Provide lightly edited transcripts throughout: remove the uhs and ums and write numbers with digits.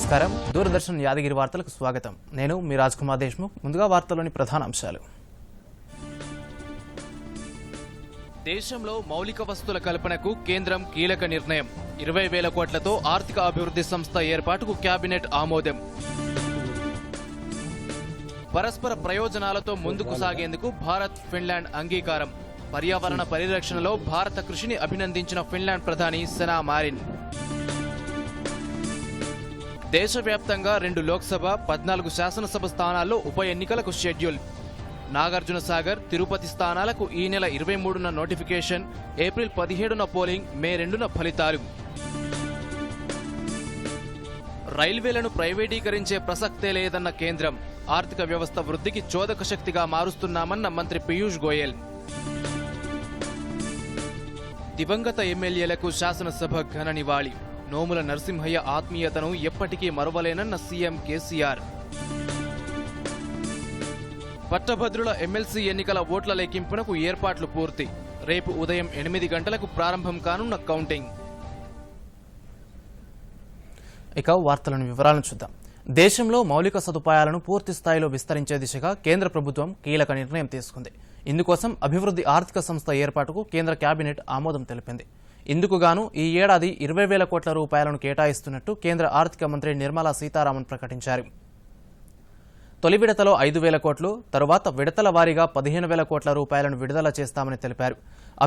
నమస్కారం దూరదర్శన్ యాదగిరి వార్తలకు స్వాగతం నేను మీ రాజ్ కుమార్ దేశ్ముఖ్ ముందుగా వార్తల్లోని ప్రధాన అంశాలు దేశంలో మౌలిక వస్తువుల కల్పనకు కేంద్రం కీలక నిర్ణయం 20,000 కోట్లతో ఆర్థిక అభివృద్ధి సంస్థ ఏర్పాటుకు కేబినెట్ ఆమోదం పరస్పర ప్రయోజనాలతో ముందుకు సాగేందుకు భారత్ ఫిన్లాండ్ అంగీకారం పర్యావరణ పరిరక్షణలో భారత కృషిని అభినందించిన ఫిన్లాండ్ ప్రధాని సెనా మారిన్ దేశవ్యాప్తంగా 2 లోక్సభ 14 శాసనసభ స్థానాల్లో ఉప ఎన్నికలకు షెడ్యూల్ నాగార్జున సాగర్ తిరుపతి స్థానాలకు ఈ నెల 23న నోటిఫికేషన్ ఏప్రిల్ 17న పోలింగ్ మే 2న ఫలితాలు రైల్వేలను ప్రైవేటీకరించే ప్రసక్తే లేదన్న కేంద్రం ఆర్థిక వ్యవస్థ వృద్ధికి చోదక శక్తిగా మారుస్తున్నామన్న మంత్రి పీయూష్ గోయల్ దివంగత ఎమ్మెల్యేలకు శాసనసభ ఘన నివాళి నోముల నరసింహయ్య ఆత్మీయతను ఎప్పటికీ మరువలేనన్న సీఎం కేసీఆర్ పట్టభద్రుల ఎమ్మెల్సీ ఎన్నికల ఓట్ల లెక్కింపునకు ఏర్పాట్లు పూర్తి రేపు ఉదయం 8 గంటలకు ప్రారంభం కానున్న కౌంటింగ్ ఇక వార్తలను వివరాలను చూద్దాం దేశంలో మౌలిక సదుపాయాలను పూర్తి స్థాయిలో విస్తరించే దిశగా కేంద్ర ప్రభుత్వం కీలక నిర్ణయం తీసుకుంది ఇందుకోసం అభివృద్ధి ఆర్థిక సంస్థ ఏర్పాటుకు కేంద్ర కేబినెట్ ఆమోదం తెలిపింది ఇందుకుగాను ఈ ఏడాది 20,000 కోట్ల రూపాయలను కేటాయిస్తున్నట్టు కేంద్ర ఆర్థిక మంత్రి నిర్మలా సీతారామన్ ప్రకటించారు తొలి విడతలో 5,000 కోట్లు తరువాత విడతల వారీగా 15,000 కోట్ల రూపాయలను విడుదల చేస్తామని తెలిపారు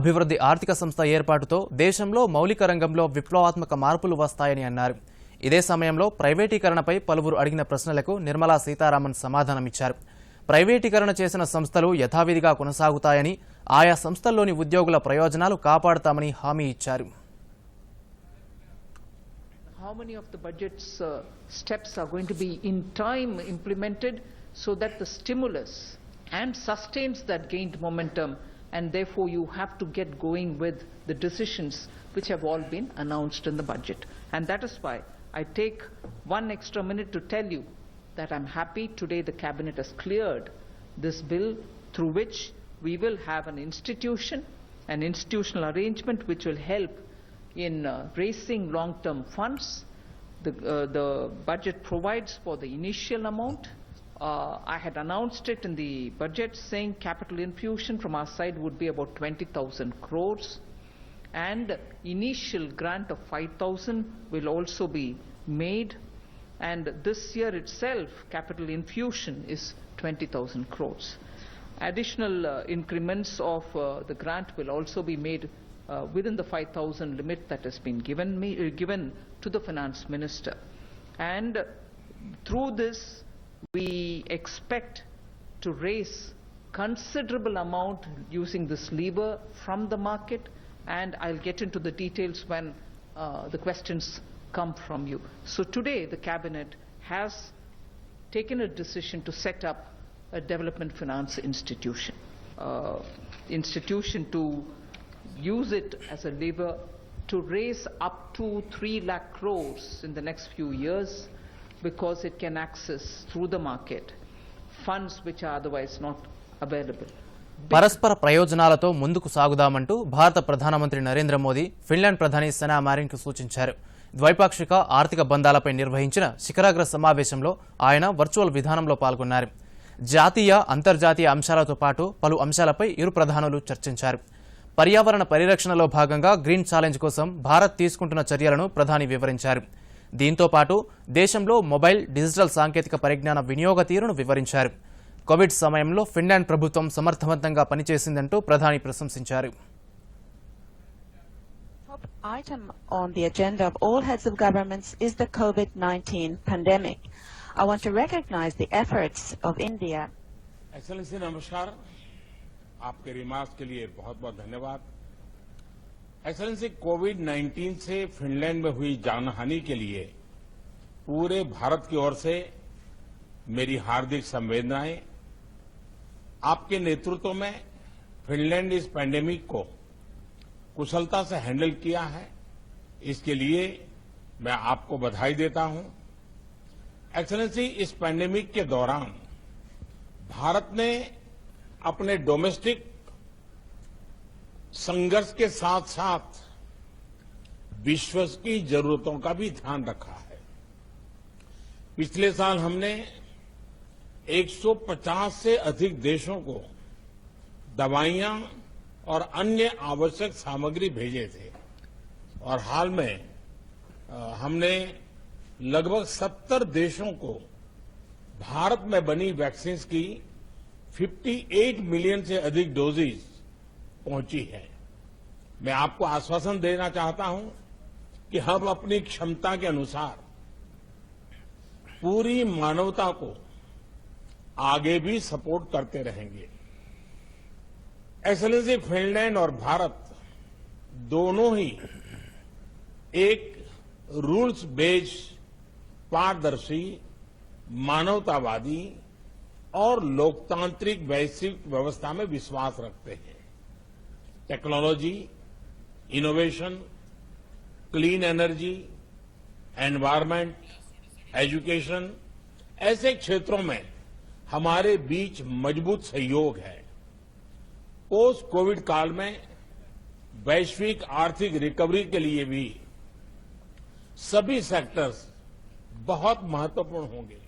అభివృద్ధి ఆర్థిక సంస్థ ఏర్పాటుతో దేశంలో మౌలిక రంగంలో విప్లవాత్మక మార్పులు వస్తాయని అన్నారు ఇదే సమయంలో ప్రైవేటీకరణపై పలువురు అడిగిన ప్రశ్నలకు నిర్మలా సీతారామన్ సమాధానమిచ్చారు ప్రైవేటీకరణ చేసిన సంస్థలు యథావిధిగా కొనసాగుతాయని ఆయా సంస్థల్లోని ఉద్యోగుల ప్రయోజనాలు కాపాడతామని హామీ ఇచ్చారు How many of the budget's steps are going to be in time implemented so that the stimulus and sustains that gained momentum, and therefore you have to get going with the decisions which have all been announced in the budget. And that is why I take one extra minute to tell you that I'm happy today the cabinet has cleared this bill through which we will have an institutional arrangement which will help in raising long-term funds. The budget provides for the initial amount. I had announced it in the budget saying capital infusion from our side would be about 20,000 crores and initial grant of 5,000 will also be made, and this year itself capital infusion is 20,000 crores. Additional increments of the grant will also be made within the 5,000 limit that has been given to the finance minister. And through this, we expect to raise considerable amount using this lever from the market, and I'll get into the details when the questions come from you. So today, the cabinet has taken a decision to set up a development finance institution to use it as a lever to raise up to 3 lakh crores in the next few years because it can access through the market funds which are otherwise not available. పరస్పర ప్రయోజనాలతో ముందుకు సాగుదామంటూ భారత ప్రధానమంత్రి Narendra Modi Finland ప్రధాని సెనా మారిన్కు సూచించారు ద్వైపాక్షిక ఆర్థిక బంధాలపై నిర్వహించిన శిఖరాగ్ర సమావేశంలో ఆయన వర్చువల్ విధానంలో పాల్గొన్నారు జాతీయ అంతర్జాతీయ అంశాలతో పాటు పలు అంశాలపై ఇరు ప్రధానులు చర్చించారు పర్యావరణ పరిరక్షణలో భాగంగా గ్రీన్ ఛాలెంజ్ కోసం భారత్ తీసుకుంటున్న చర్యలను ప్రధాని వివరించారు దీంతో పాటు దేశంలో మొబైల్ డిజిటల్ సాంకేతిక పరిజ్ఞాన వినియోగ తీరును వివరించారు కోవిడ్ సమయంలో ఫిన్లాండ్ ప్రభుత్వం సమర్థవంతంగా పనిచేసిందంటూ ప్రధాని ప్రశంసించారు Top item on the agenda of all heads of governments is the COVID-19 pandemic. I want to recognize the efforts of India. Excellency, नमस्कार. आपके रिमार्क्स के लिए बहुत-बहुत धन्यवाद. एक्सेलेंसी, कोविड-19 से फिनलैंड में हुई जानहानि के लिए पूरे भारत की ओर से मेरी हार्दिक संवेदनाएं. आपके नेतृत्व में फिनलैंड इस पैंडेमिक को कुशलता से हैंडल किया है. इसके लिए मैं आपको बधाई देता हूं. एक्सेलेंसी, इस पैंडेमिक के दौरान भारत ने अपने डोमेस्टिक संघर्ष के साथ साथ विश्व की जरूरतों का भी ध्यान रखा है. पिछले साल हमने 150 से अधिक देशों को दवाइयां और अन्य आवश्यक सामग्री भेजे थे और हाल में हमने लगभग 70 देशों को भारत में बनी वैक्सीन की 58 मिलियन से अधिक डोजेज पहुंची है। मैं आपको आश्वासन देना चाहता हूं कि हम अपनी क्षमता के अनुसार पूरी मानवता को आगे भी सपोर्ट करते रहेंगे। एक्सेलेंसी फिनलैंड और भारत दोनों ही एक रूल्स बेस्ड, पारदर्शी, मानवतावादी और लोकतांत्रिक वैश्विक व्यवस्था में विश्वास रखते हैं। Technology, innovation, clean energy, environment, education ऐसे क्षेत्रों में हमारे बीच मजबूत सहयोग है। पोस्ट कोविड काल में वैश्विक आर्थिक रिकवरी के लिए भी सभी सेक्टर्स बहुत महत्वपूर्ण होंगे।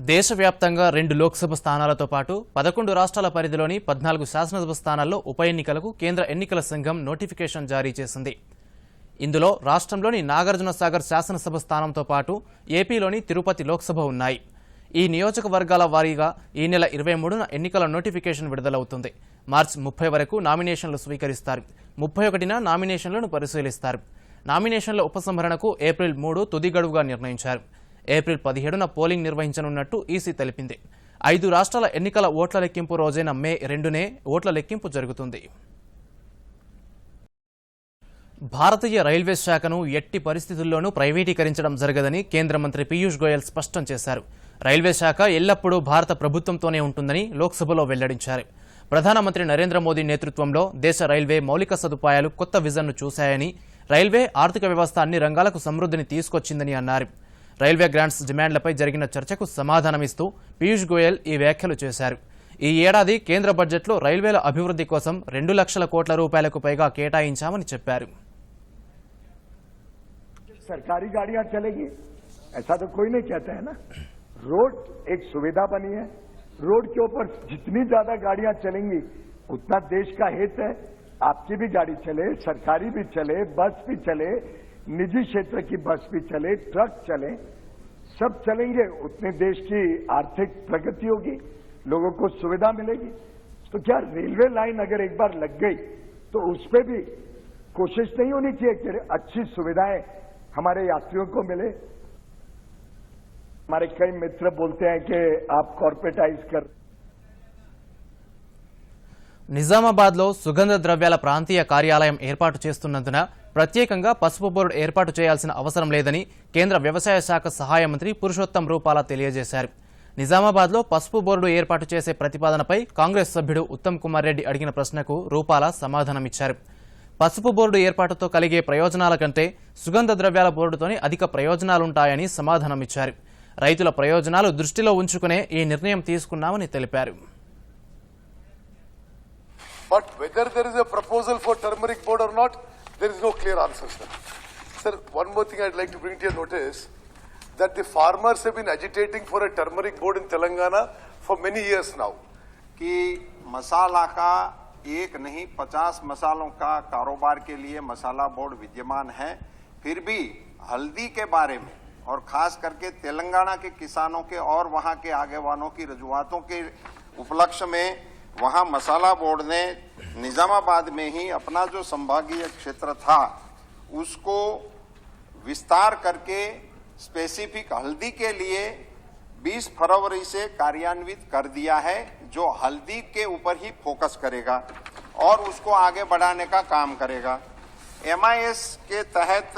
దేశవ్యాప్తంగా 2 లోక్సభ స్థానాలతో పాటు 11 రాష్ట్రాల పరిధిలోని 14 శాసనసభ స్థానాల్లో ఉప ఎన్నికలకు కేంద్ర ఎన్నికల సంఘం నోటిఫికేషన్ జారీ చేసింది. ఇందులో రాష్ట్రంలోని నాగార్జునసాగర్ శాసనసభ స్థానంతో పాటు ఏపీలోని తిరుపతి లోక్సభ ఉన్నాయి. ఈ నియోజకవర్గాల వారీగా ఈ నెల 23న ఎన్నికల నోటిఫికేషన్ విడుదలవుతుంది. మార్చి 30 వరకు నామినేషన్లు స్వీకరిస్తారు. 31న నామినేషన్లను పరిశీలిస్తారు. నామినేషన్ల ఉపసంహరణకు ఏప్రిల్ 3 తుది గడువుగా నిర్ణయించారు. ఏప్రిల్ 17న పోలింగ్ నిర్వహించనున్నట్టు ఈసీ తెలిపింది. 5 రాష్ట్రాల ఎన్నికల ఓట్ల లెక్కింపు రోజైన మే 2నే ఓట్ల లెక్కింపు జరుగుతుంది. భారతీయ రైల్వే శాఖను ఎట్టి పరిస్థితుల్లోనూ ప్రైవేటీకరించడం జరగదని కేంద్ర మంత్రి పీయూష్ గోయల్ స్పష్టం చేశారు. రైల్వే శాఖ ఎల్లప్పుడూ భారత ప్రభుత్వంతోనే ఉంటుందని లోక్సభలో వెల్లడించారు. ప్రధానమంత్రి నరేంద్ర మోదీ నేతృత్వంలో దేశ రైల్వే మౌలిక సదుపాయాలు కొత్త విజన్ను చూశాయని, రైల్వే ఆర్థిక వ్యవస్థ అన్ని రంగాలకు సమృద్ధిని తీసుకొచ్చిందని అన్నారు. రైల్వే గ్రాంట్స్ డిమాండ్లపై జరిగిన చర్చకు సమాధానమిస్తూ పీయూష్ గోయల్ ఈ వ్యాఖ్యలు చేశారు. ఈ ఏడాది కేంద్ర బడ్జెట్లో రైల్వేల అభివృద్ధి కోసం 2 లక్షల కోట్ల రూపాయలకు పైగా కేటాయించామని చెప్పారు. सरकारी गाड़ियां चलेगी ऐसा तो कोई नहीं कहता है ना। रोड एक सुविधा बनी है, रोड के ऊपर जितनी ज्यादा गाड़ियां चलेंगी उतना देश का हित है। आपकी भी गाड़ी चले, सरकारी भी चले, बस भी चले, निजी क्षेत्र की बस भी चले, ट्रक चले, सब चलेंगे उतने देश की आर्थिक प्रगति होगी, लोगों को सुविधा मिलेगी। तो क्या रेलवे लाइन अगर एक बार लग गई तो उस पर भी कोशिश नहीं होनी चाहिए कि अच्छी सुविधाएं हमारे यात्रियों को मिले। हमारे कई मित्र बोलते हैं कि आप कॉर्पोरेटाइज कर। నిజామాబాద్లో సుగంధ ద్రవ్యాల ప్రాంతీయ కార్యాలయం ఏర్పాటు చేస్తున్నందున ప్రత్యేకంగా పసుపు బోర్డు ఏర్పాటు చేయాల్సిన అవసరం లేదని కేంద్ర వ్యవసాయ శాఖ సహాయ మంత్రి పురుషోత్తం రూపాలా తెలియజేశారు. నిజామాబాద్లో పసుపు బోర్డు ఏర్పాటు చేసే ప్రతిపాదనపై కాంగ్రెస్ సభ్యుడు ఉత్తమ్ కుమార్ రెడ్డి అడిగిన ప్రశ్నకు రూపాలా సమాధానమిచ్చారు. పసుపు బోర్డు ఏర్పాటుతో కలిగే ప్రయోజనాల కంటే సుగంధ ద్రవ్యాల బోర్డుతోనే అధిక ప్రయోజనాలుంటాయని సమాధానమిచ్చారు. రైతుల ప్రయోజనాలు దృష్టిలో ఉంచుకునే ఈ నిర్ణయం తీసుకున్నామని తెలిపారు. But whether there is a proposal for turmeric board or not, there is no clear answer, sir. Sir, one more thing I'd like to bring to your notice, that the farmers have been agitating for a turmeric board in Telangana for many years now. कि मसाला का एक नहीं 50 मसालों का कारोबार के लिए मसाला board विद्यमान है। फिर भी हल्दी के बारे में और खास करके तेलंगाना के किसानों के और वहां के आगेवानों की रजुआतों के उपलक्ष्य में वहां मसाला बोर्ड ने निजामाबाद में ही अपना जो संभागीय क्षेत्र था उसको विस्तार करके स्पेसिफिक हल्दी के लिए 20 फरवरी से कार्यान्वित कर दिया है, जो हल्दी के ऊपर ही फोकस करेगा और उसको आगे बढ़ाने का काम करेगा। MIS के तहत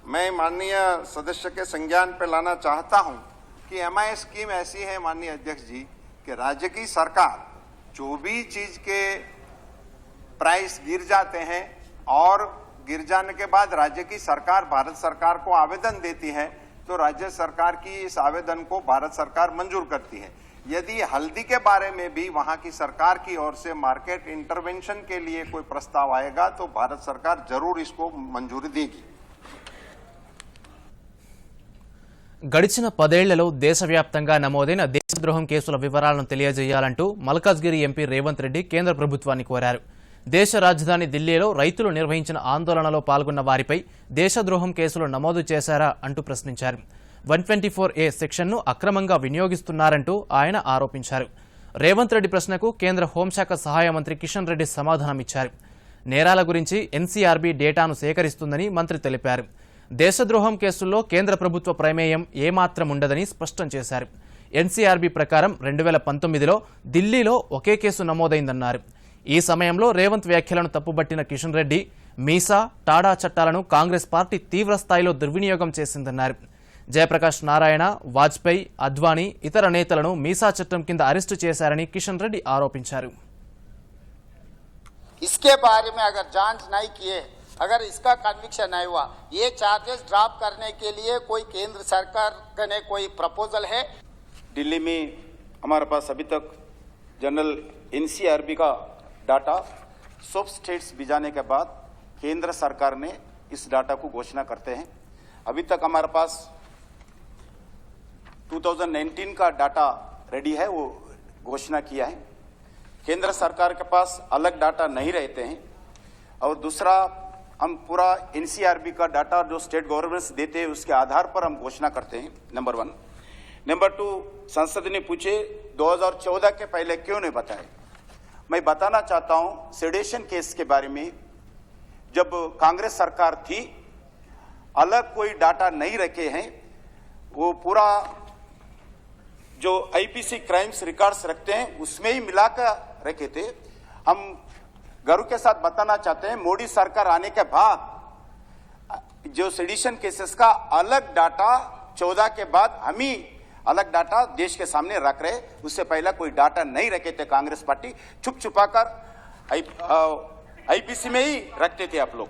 मैं माननीय सदस्य के संज्ञान पे लाना चाहता हूं कि MIS स्कीम ऐसी है माननीय अध्यक्ष जी कि राज्य की सरकार जो भी चीज के प्राइस गिर जाते हैं और गिर जाने के बाद राज्य की सरकार भारत सरकार को आवेदन देती है तो राज्य सरकार की इस आवेदन को भारत सरकार मंजूर करती है। यदि हल्दी के बारे में भी वहां की सरकार की ओर से मार्केट इंटरवेंशन के लिए कोई प्रस्ताव आएगा तो भारत सरकार जरूर इसको मंजूरी देगी। గడిచిన 10 ఏళ్లలో దేశవ్యాప్తంగా నమోదైన దేశద్రోహం కేసుల వివరాలను తెలియజేయాలంటూ మల్కాజ్గిరి ఎంపీ రేవంత్ రెడ్డి కేంద్ర ప్రభుత్వాన్ని కోరారు. దేశ రాజధాని ఢిల్లీలో రైతులు నిర్వహించిన ఆందోళనలో పాల్గొన్న వారిపై దేశద్రోహం కేసులు నమోదు చేశారా అంటూ ప్రశ్నించారు. 124A సెక్షన్ను అక్రమంగా వినియోగిస్తున్నారంటూ ఆయన ఆరోపించారు. రేవంత్ రెడ్డి ప్రశ్నకు కేంద్ర హోంశాఖ సహాయ మంత్రి కిషన్ రెడ్డి సమాధానమిచ్చారు. నేరాల గురించి ఎన్సీఆర్బీ డేటాను సేకరిస్తుందని మంత్రి తెలిపారు. దేశద్రోహం కేసుల్లో కేంద్ర ప్రభుత్వ ప్రమేయం ఏమాత్రం ఉండదని స్పష్టం చేశారు. ఎన్సీఆర్బీ ప్రకారం 2019లో ఢిల్లీలో ఒకే కేసు నమోదైందన్నారు. ఈ సమయంలో రేవంత్ వ్యాఖ్యలను తప్పుబట్టిన కిషన్ రెడ్డి మీసా టాడా చట్టాలను కాంగ్రెస్ పార్టీ తీవ్రస్థాయిలో దుర్వినియోగం చేసిందన్నారు. జయప్రకాష్ నారాయణ, వాజ్పేయి, అద్వానీ ఇతర నేతలను మీసా చట్టం కింద అరెస్టు చేశారని కిషన్ రెడ్డి ఆరోపించారు. इसके बारे में अगर जांच नहीं किए, अगर इसका कन्विक्शन नहीं हुआ, ये चार्जेस ड्रॉप करने के लिए कोई केंद्र सरकार ने कोई प्रपोजल है? दिल्ली में हमारे पास अभी तक जनरल एनसीआरबी का डाटा सब स्टेट्स भिजाने के बाद केंद्र सरकार ने इस डाटा को घोषणा करते हैं. अभी तक हमारे पास 2019 का डाटा रेडी है, वो घोषणा किया है. केंद्र सरकार के पास अलग डाटा नहीं रहते हैं. और दूसरा, हम पूरा एनसीआरबी का डाटा जो स्टेट गवर्नमेंट्स देते हैं उसके आधार पर हम घोषणा करते हैं. नंबर 1. नंबर 2, संसद ने पूछे 2014 के पहले क्यों नहीं बताए. मैं बताना चाहता हूं सेडेशन केस के बारे में. जब कांग्रेस सरकार थी, अलग कोई डाटा नहीं रखे हैं. वो पूरा जो आईपीसी क्राइम्स रिकॉर्ड्स रखते हैं उसमें ही मिलाकर रखे थे. हम गर्व के साथ बताना चाहते हैं मोदी सरकार आने के बाद जो सेडिशन केसेस का अलग डाटा 14 के बाद हम ही अलग डाटा देश के सामने रख रहे. उससे पहले कोई डाटा नहीं रखे थे. कांग्रेस पार्टी छुप छुपाकर आईपीसी में ही रखते थे आप लोग.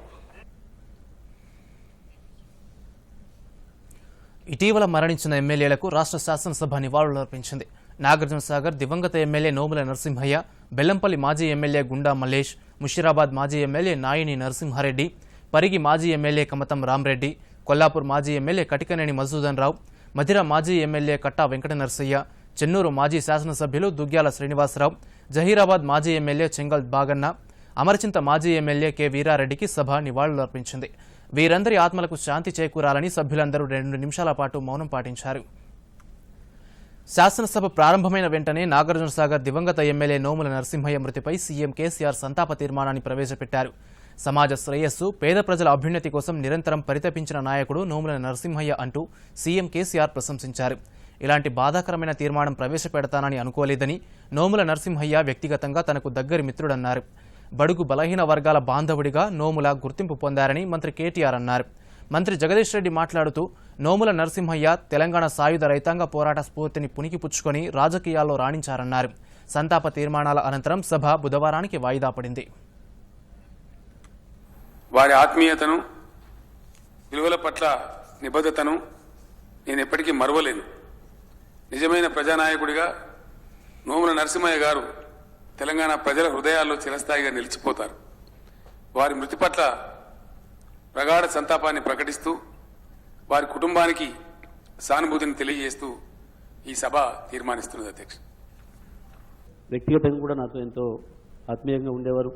ఇటీవల మరణించిన ఎమ్మెల్యేలకు రాష్ట్ర శాసనసభ నివాళులర్పించింది. నాగార్జున సాగర్ దివంగత ఎమ్మెల్యే నోముల నరసింహయ్య, బెల్లంపల్లి మాజీ ఎమ్మెల్యే గుండా మల్లేష్, ముషీరాబాద్ మాజీ ఎమ్మెల్యే నాయిని నరసింహారెడ్డి, పరిగి మాజీ ఎమ్మెల్యే కమతం రామ్రెడ్డి, కొల్లాపూర్ మాజీ ఎమ్మెల్యే కటికనేని మధుసూదన్ రావు, మధిర మాజీ ఎమ్మెల్యే కట్టా వెంకట నరసయ్య, చెన్నూరు మాజీ శాసనసభ్యులు దుగ్గ్యాల శ్రీనివాసరావు, జహీరాబాద్ మాజీ ఎమ్మెల్యే చెంగల్ బాగన్న, అమరచింత మాజీ ఎమ్మెల్యే కె వీరారెడ్డికి సభ నివాళులర్పించింది. వీరందరి ఆత్మలకు శాంతి చేకూరాలని సభ్యులందరూ 2 నిమిషాల పాటు మౌనం పాటించారు. శాసనసభ ప్రారంభమైన వెంటనే నాగార్జున సాగర్ దివంగత ఎమ్మెల్యే నోముల నరసింహయ్య మృతిపై సీఎం కేసీఆర్ సంతాప తీర్మానాన్ని ప్రవేశపెట్టారు. సమాజ శ్రేయస్సు, పేద ప్రజల అభ్యున్నతి కోసం నిరంతరం పరితపించిన నాయకుడు నోముల నరసింహయ్య అంటూ సీఎం కేసీఆర్ ప్రశంసించారు. ఇలాంటి బాధాకరమైన తీర్మానం ప్రవేశపెడతానని అనుకోలేదని, నోముల నరసింహయ్య వ్యక్తిగతంగా తనకు దగ్గరి మిత్రుడన్నారు. బడుగు బలహీన వర్గాల బాంధవుడిగా నోముల గుర్తింపు పొందారని మంత్రి కేటీఆర్ అన్నారు. మంత్రి జగదీష్ రెడ్డి మాట్లాడుతూ నోముల నరసింహయ్య తెలంగాణ సాయుధ రైతాంగ పోరాట స్ఫూర్తిని పుణికిపుచ్చుకొని రాజకీయాల్లో రాణించారన్నారు. సంతాప తీర్మానాల అనంతరం సభ బుధవారానికి వాయిదా పడింది. వారి ఆత్మీయతను, విలువల పట్ల నిబద్ధతను నేను ఎప్పటికీ మరవలేను. నిజమైన ప్రజానాయకుడిగా నోముల నరసింహయ్య గారు తెలంగాణ ప్రజల హృదయాల్లో చిరస్థాయిగా నిలిచిపోతారు. వారి మృతి పట్ల ప్రగాఢ సంతాపాన్ని ప్రకటిస్తూ వారి కుటుంబానికి సానుభూతిని తెలియజేస్తూ ఈ సభ తీర్మానిస్తున్నది. అధ్యక్ష, వ్యక్తిగతంగా కూడా నాతో ఎంతో ఆత్మీయంగా ఉండేవారు.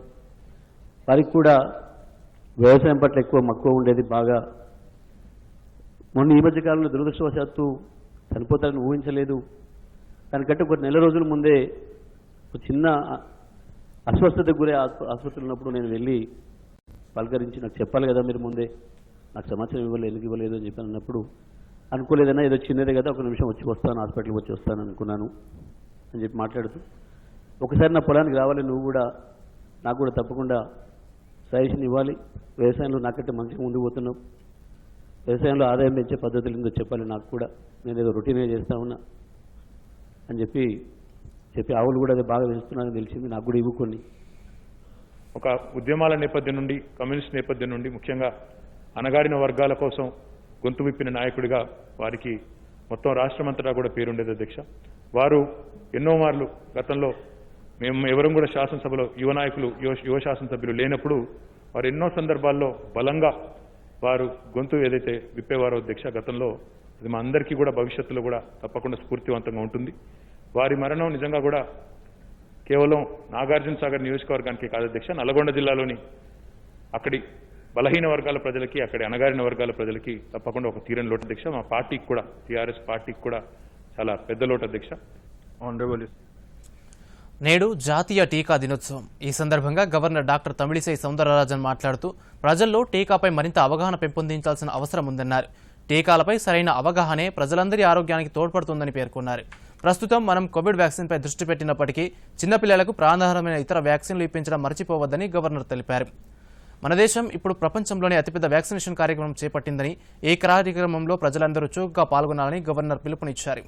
వారికి కూడా వ్యవసాయం పట్ల ఎక్కువ మక్కువ ఉండేది బాగా. మొన్న ఈ మధ్య కాలంలో దురదృష్టవశాత్తు చనిపోతారని ఊహించలేదు. దానికంటే ఒక నెల రోజుల ముందే ఒక చిన్న అస్వస్థతకు గురే ఆసుపత్రిలో ఉన్నప్పుడు నేను వెళ్ళి పలకరించి, నాకు చెప్పాలి కదా మీరు ముందే, నాకు సమాచారం ఎందుకు ఇవ్వలేదు అని చెప్పి అన్నప్పుడు, అనుకోలేదన్నా ఏదో చిన్నదే కదా, ఒక నిమిషం వచ్చి వస్తాను, హాస్పిటల్కి వచ్చి వస్తాను అనుకున్నాను అని చెప్పి మాట్లాడుతూ, ఒకసారి నా పొలానికి రావాలి, నువ్వు కూడా నాకు కూడా తప్పకుండా సజెషన్ ఇవ్వాలి, వ్యవసాయంలో నాకంటే మంచిగా ముందుకు పోతున్నావు, వ్యవసాయంలో ఆదాయం పెంచే పద్ధతులు ఏందో చెప్పాలి నాకు కూడా, నేను ఏదో రొటీన్గా చేస్తా ఉన్నా అని చెప్పి ఆవులు కూడా అదే బాగా పెంచుతున్నానని తెలిసింది. నాకు కూడా ఇవ్వుకొని ఒక ఉద్యమాల నేపథ్యం నుండి, కమ్యూనిస్ట్ నేపథ్యం నుండి ముఖ్యంగా అణగారిన వర్గాల కోసం గొంతు విప్పిన నాయకుడిగా వారికి మొత్తం రాష్ట్రమంతటా కూడా పేరుండేది. అధ్యక్ష, వారు ఎన్నో మార్లు గతంలో మేము ఎవరం కూడా శాసనసభలో యువ నాయకులు, యువ శాసనసభ్యులు లేనప్పుడు వారు ఎన్నో సందర్భాల్లో బలంగా వారు గొంతు ఏదైతే విప్పేవారో అధ్యక్ష, గతంలో అది మా అందరికీ కూడా భవిష్యత్తులో కూడా తప్పకుండా స్ఫూర్తివంతంగా ఉంటుంది. వారి మరణం నిజంగా కూడా కేవలం నాగార్జున సాగర్ నియోజకవర్గానికి కాదు అధ్యక్ష, నల్గొండ జిల్లాలోని అక్కడి బలహీన వర్గాల ప్రజలకి, అక్కడి అణగారిన వర్గాల ప్రజలకి తప్పకుండా ఒక తీరని లోటు అధ్యక్ష. మా పార్టీకి కూడా, టీఆర్ఎస్ పార్టీకి కూడా చాలా పెద్ద లోటు అధ్యక్ష. ఆనరబుల్ నేడు జాతీయ టీకా దినోత్సవం. ఈ సందర్భంగా గవర్నర్ డాక్టర్ తమిళిసై సౌందరరాజన్ మాట్లాడుతూ ప్రజల్లో టీకాపై మరింత అవగాహన పెంపొందించాల్సిన అవసరం ఉందన్నారు. టీకాలపై సరైన అవగాహనే ప్రజలందరి ఆరోగ్యానికి తోడ్పడుతుందని పేర్కొన్నారు. ప్రస్తుతం మనం కోవిడ్ వ్యాక్సిన్పై దృష్టి పెట్టినప్పటికీ చిన్నపిల్లలకు ప్రాణాధారమైన ఇతర వ్యాక్సిన్లు ఇప్పించడం మర్చిపోవద్దని గవర్నర్ తెలిపారు. మన దేశం ఇప్పుడు ప్రపంచంలోనే అతిపెద్ద వ్యాక్సినేషన్ కార్యక్రమం చేపట్టిందని, ఈ కార్యక్రమంలో ప్రజలందరూ చురుగ్గా పాల్గొనాలని గవర్నర్ పిలుపునిచ్చారు.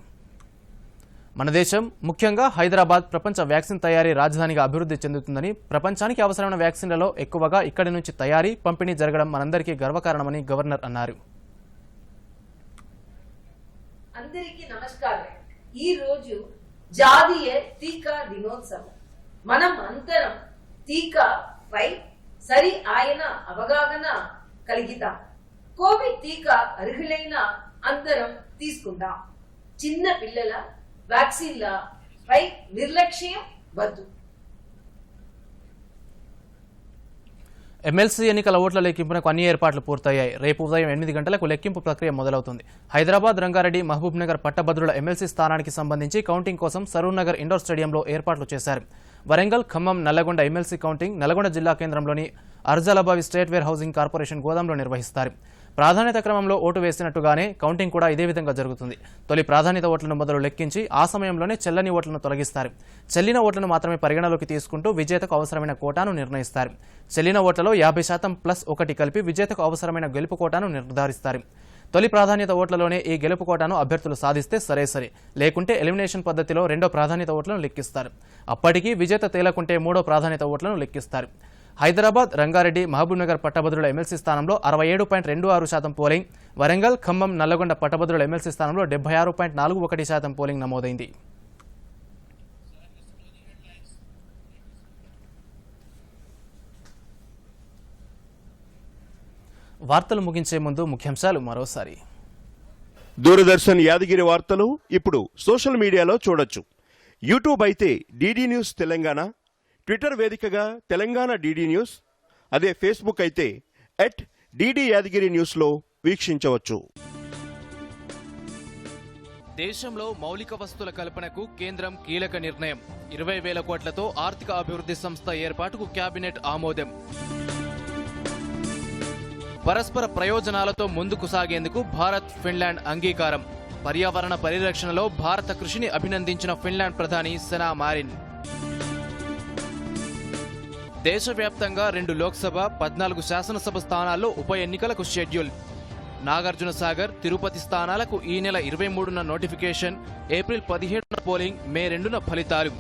మన దేశం, ముఖ్యంగా హైదరాబాద్ ప్రపంచ వ్యాక్సిన్ తయారీ రాజధానిగా అభివృద్ధి చెందుతుందని, ప్రపంచానికి అవసరమైన వ్యాక్సిన్లలో ఎక్కువగా ఇక్కడి నుంచి తయారీ, పంపిణీ జరగడం మనందరికీ గర్వకారణమని గవర్నర్ అన్నారు. అందరికీ నమస్కారం. ఈ రోజు జాతీయ టీకా దినోత్సవం. మనం అందరం టీకాపై సరి ఆయన అవగాహన కలిగితాం. కోవిడ్ టీకా అర్హులైన అందరం తీసుకుందాం. చిన్న పిల్లల వ్యాక్సిన్లపై నిర్లక్ష్యం వద్దు. ఎమ్మెల్సీ ఎన్నికల ఓట్ల లెక్కింపునకు అన్ని ఏర్పాట్లు పూర్తయ్యాయి. రేపు ఉదయం 8 గంటలకు లెక్కింపు ప్రక్రియ మొదలవుతుంది. హైదరాబాద్, రంగారెడ్డి, మహబూబ్ నగర్ పట్టభద్రుల ఎమ్మెల్సీ స్థానానికి సంబంధించి కౌంటింగ్ కోసం సరూర్ నగర్ ఇండోర్ స్టేడియంలో ఏర్పాట్లు చేశారు. వరంగల్, ఖమ్మం, నల్లగొండ ఎమ్మెల్సీ కౌంటింగ్ నల్లగొండ జిల్లా కేంద్రంలోని అర్జాలాబావి స్టేట్ వేర్ హౌసింగ్ కార్పొరేషన్ గోదాంలో నిర్వహిస్తారు. ప్రాధాన్యత క్రమంలో ఓటు వేసినట్టుగానే కౌంటింగ్ కూడా ఇదే విధంగా జరుగుతుంది. తొలి ప్రాధాన్యత ఓట్లను మొదలు లెక్కించి ఆ సమయంలోనే చెల్లని ఓట్లను తొలగిస్తారు. చెల్లిన ఓట్లను మాత్రమే పరిగణలోకి తీసుకుంటూ విజేతకు అవసరమైన కోటాను నిర్ణయిస్తారు. చెల్లిన ఓట్లలో 50% ప్లస్ 1 కలిపి విజేతకు అవసరమైన గెలుపు కోటాను నిర్ధారిస్తారు. తొలి ప్రాధాన్యత ఓట్లలోనే ఈ గెలుపు కోటాను అభ్యర్థులు సాధిస్తే సరే, లేకుంటే ఎలిమినేషన్ పద్ధతిలో రెండో ప్రాధాన్యత ఓట్లను లెక్కిస్తారు. అప్పటికీ విజేత తేలకుంటే మూడో ప్రాధాన్యత ఓట్లను లెక్కిస్తారు. హైదరాబాద్, రంగారెడ్డి, మహబూబ్ నగర్ పట్టభద్రుల ఎమ్మెల్సీ స్థానంలో 67.26% పోలింగ్, వరంగల్, ఖమ్మం, నల్లగొండ పట్టభద్రుల ఎమ్మెల్సీ స్థానంలో 76.41% పోలింగ్ నమోదైంది. వార్తలు ముగించే ముందు ముఖ్యాంశాలు మరోసారి. దూరదర్శన్ యాదగిరి వార్తలు ఇప్పుడు సోషల్ మీడియాలో చూడొచ్చు. యూట్యూబ్ అయితే డీడీ న్యూస్ తెలంగాణ, ట్విట్టర్ వేదికగా తెలంగాణ డీడీ న్యూస్, అదే ఫేస్బుక్ అయితే @DD యాదగిరి న్యూస్లో వీక్షించవచ్చు. దేశంలో మౌలిక వస్తువుల కల్పనకు కేంద్రం కీలక నిర్ణయం. 20,000 కోట్లతో ఆర్థిక అభివృద్ధి సంస్థ ఏర్పాటుకు కేబినెట్ ఆమోదం. పరస్పర ప్రయోజనాలతో ముందుకు సాగేందుకు భారత్, ఫిన్లాండ్ అంగీకారం. పర్యావరణ పరిరక్షణలో భారత కృషిని అభినందించిన ఫిన్లాండ్ ప్రధాని సెనా మారిన్. దేశవ్యాప్తంగా 2 లోక్సభ, 14 శాసనసభ స్థానాల్లో ఉప ఎన్నికలకు షెడ్యూల్. నాగార్జున సాగర్, తిరుపతి స్థానాలకు ఈ నెల 23న నోటిఫికేషన్, ఏప్రిల్ 17న పోలింగ్, మే 2న ఫలితాలు.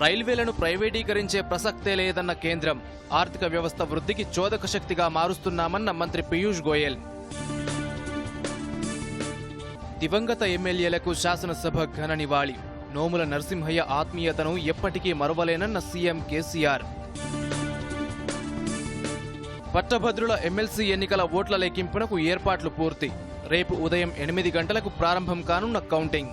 రైల్వేలను ప్రైవేటీకరించే ప్రసక్తే లేదన్న కేంద్రం. ఆర్థిక వ్యవస్థ వృద్ధికి చోదక శక్తిగా మారుస్తున్నామన్న మంత్రి పీయూష్ గోయల్. దివంగత ఎమ్మెల్యేలకు శాసనసభ ఘన నివాళి. నోముల నరసింహయ్య ఆత్మీయతను ఎప్పటికీ మరువలేనన్న సీఎం కేసీఆర్. పట్టభద్రుల ఎమ్మెల్సీ ఎన్నికల ఓట్ల లెక్కింపునకు ఏర్పాట్లు పూర్తి. రేపు ఉదయం 8 గంటలకు ప్రారంభం కానున్న కౌంటింగ్.